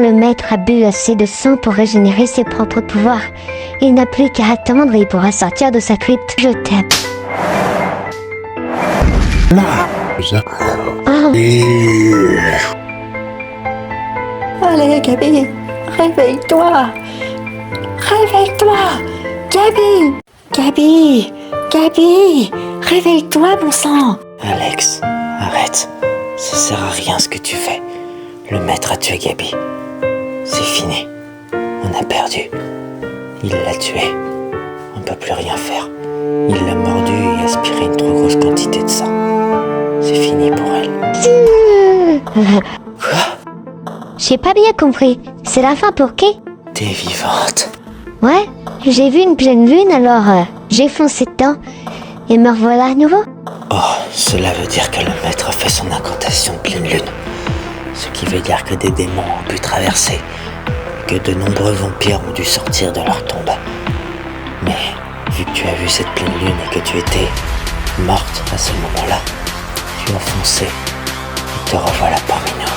le maître a bu assez de sang pour régénérer ses propres pouvoirs. Il n'a plus qu'à attendre et il pourra sortir de sa crypte. Je t'aime. Allez, Gabi, réveille-toi. Réveille-toi. Gabi, réveille-toi, bon sang. Alex, arrête. Ça sert à rien ce que tu fais. Le maître a tué Gabi. C'est fini. On a perdu. Il l'a tuée. On ne peut plus rien faire. Il l'a mordue et aspiré une trop grosse quantité de sang. C'est fini pour elle. Quoi? J'ai pas bien compris. C'est la fin pour qui? T'es vivante. Ouais, j'ai vu une pleine lune, alors j'ai foncé dedans. Et me revoilà à nouveau. Oh, cela veut dire que le maître a fait son incantation de pleine lune. Ce qui veut dire que des démons ont pu traverser. Que de nombreux vampires ont dû sortir de leur tombe. Mais, vu que tu as vu cette pleine lune et que tu étais morte à ce moment-là, tu as foncé et te revoilà parmi nous.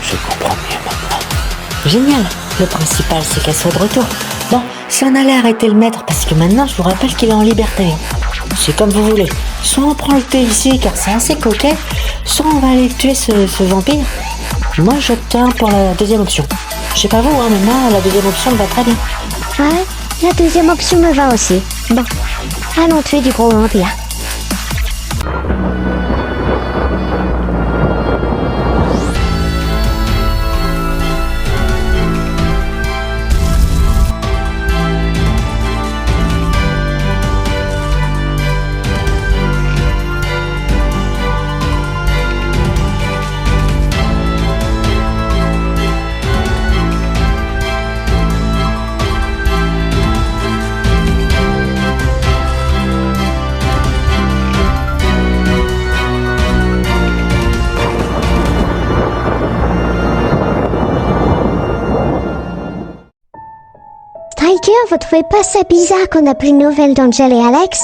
Je comprends mieux maintenant. Génial. Le principal, c'est qu'elle soit de retour. Bon, si on allait arrêter le maître, parce que maintenant, je vous rappelle qu'il est en liberté. C'est comme vous voulez. Soit on prend le thé ici, car c'est assez coquet, soit on va aller tuer ce vampire. Moi, j'opte pour la deuxième option. Je sais pas vous, mais moi, la deuxième option me va très bien. Ouais, la deuxième option me va aussi. Bon, allons tuer du gros vampire. Striker, vous trouvez pas ça bizarre qu'on n'a plus de nouvelles d'Angel et Alex?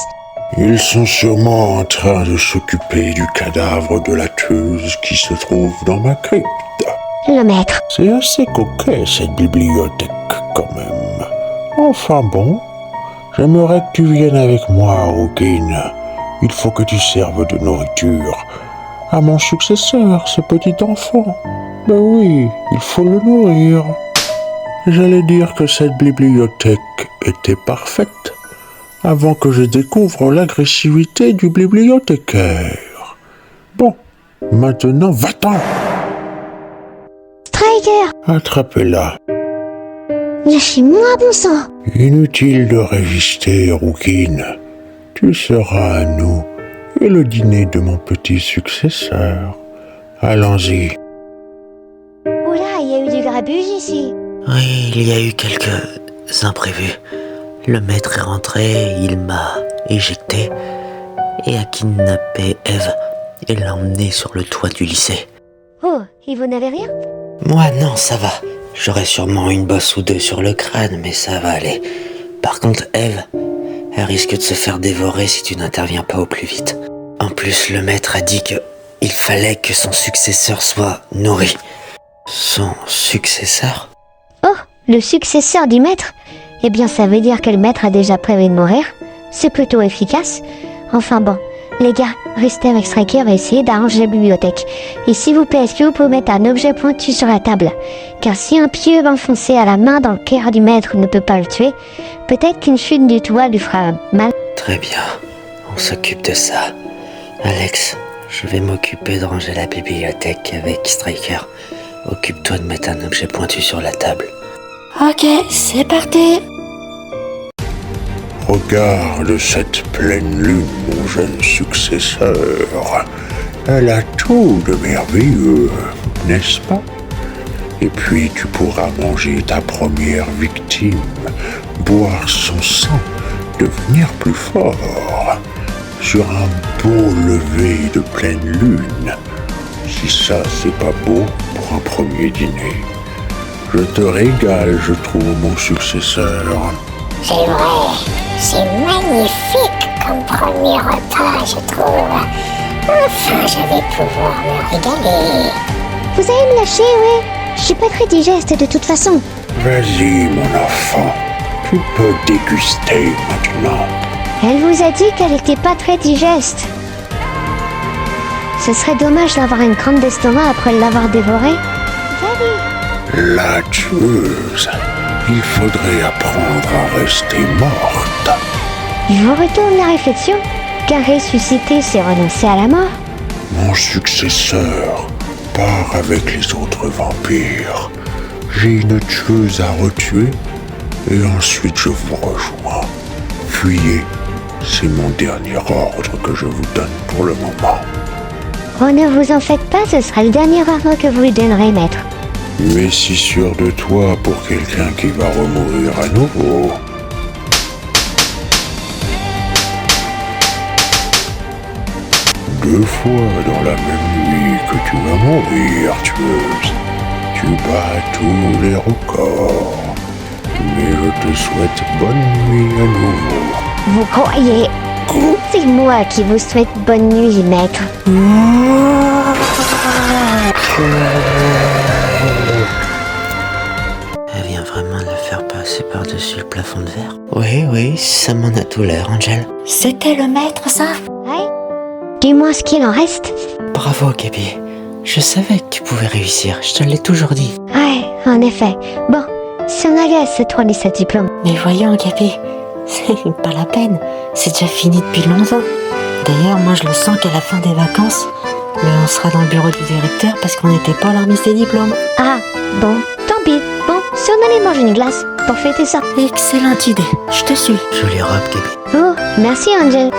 Ils sont sûrement en train de s'occuper du cadavre de la tueuse qui se trouve dans ma crypte. Le maître. C'est assez coquet cette bibliothèque quand même. Enfin bon, j'aimerais que tu viennes avec moi, Rookin. Il faut que tu serves de nourriture à mon successeur, ce petit enfant. Ben oui, il faut le nourrir. J'allais dire que cette bibliothèque était parfaite avant que je découvre l'agressivité du bibliothécaire. Bon, maintenant va-t'en. Striker! Attrapez-la. Lâchez-moi, bon sang! Inutile de résister, Rookin. Tu seras à nous et le dîner de mon petit successeur. Allons-y. Oula, il y a eu du grabuge ici. Oui, il y a eu quelques imprévus. Le maître est rentré, il m'a éjecté et a kidnappé Eve et l'a emmenée sur le toit du lycée. Oh, et vous n'avez rien? Moi, non, ça va. J'aurai sûrement une bosse ou deux sur le crâne, mais ça va aller. Par contre, Eve, elle risque de se faire dévorer si tu n'interviens pas au plus vite. En plus, le maître a dit qu'il fallait que son successeur soit nourri. Son successeur? Oh, le successeur du maître? Eh bien, ça veut dire que le maître a déjà prévu de mourir. C'est plutôt efficace. Enfin bon, les gars, restez avec Striker et essayez d'arranger la bibliothèque. Et s'il vous plaît, est-ce que vous pouvez mettre un objet pointu sur la table? Car si un pieu enfoncé à la main dans le cœur du maître ne peut pas le tuer, peut-être qu'une chute du toit lui fera mal. Très bien, on s'occupe de ça. Alex, je vais m'occuper de ranger la bibliothèque avec Striker. Occupe-toi de mettre un objet pointu sur la table. Ok, c'est parti. Regarde cette pleine lune, mon jeune successeur. Elle a tout de merveilleux, n'est-ce pas? Et puis tu pourras manger ta première victime, boire son sang, devenir plus fort, sur un beau lever de pleine lune. Si ça, c'est pas beau pour un premier dîner. Je te régale, je trouve, mon successeur. C'est vrai, c'est magnifique comme premier repas, je trouve. Enfin, je vais pouvoir me régaler. Vous allez me lâcher, oui? Je suis pas très digeste de toute façon. Vas-y, mon enfant. Tu peux déguster maintenant. Elle vous a dit qu'elle était pas très digeste. Ce serait dommage d'avoir une crampe d'estomac après l'avoir dévorée. La tueuse. Il faudrait apprendre à rester morte. Je vous retourne la réflexion, car ressusciter, c'est renoncer à la mort. Mon successeur part avec les autres vampires. J'ai une tueuse à retuer et ensuite je vous rejoins. Fuyez, c'est mon dernier ordre que je vous donne pour le moment. Oh, ne vous en faites pas, ce sera le dernier ordre que vous lui donnerez, maître. Mais si sûr de toi pour quelqu'un qui va remourir à nouveau. Deux fois dans la même nuit que tu vas mourir, tueuse. Tu bats tous les records. Mais je te souhaite bonne nuit à nouveau. Vous croyez? C'est moi qui vous souhaite bonne nuit, maître. Elle vient vraiment de le faire passer par-dessus le plafond de verre. Oui, ça m'en a tout l'air, Angel. C'était le maître, ça? Ouais. Dis-moi ce qu'il en reste. Bravo, Gabi. Je savais que tu pouvais réussir, je te l'ai toujours dit. Ouais, en effet. Bon, si on allait à cette tournée ce diplôme. Mais voyons, Gabi, c'est pas la peine. C'est déjà fini depuis longtemps. D'ailleurs, moi, je le sens qu'à la fin des vacances, on sera dans le bureau du directeur parce qu'on n'était pas à la remise des diplômes. Ah, bon, tant pis. Bon, si on allait manger une glace pour fêter ça. Excellente idée, je te suis. Jolie robe, Gabi. Oh, merci, Angel.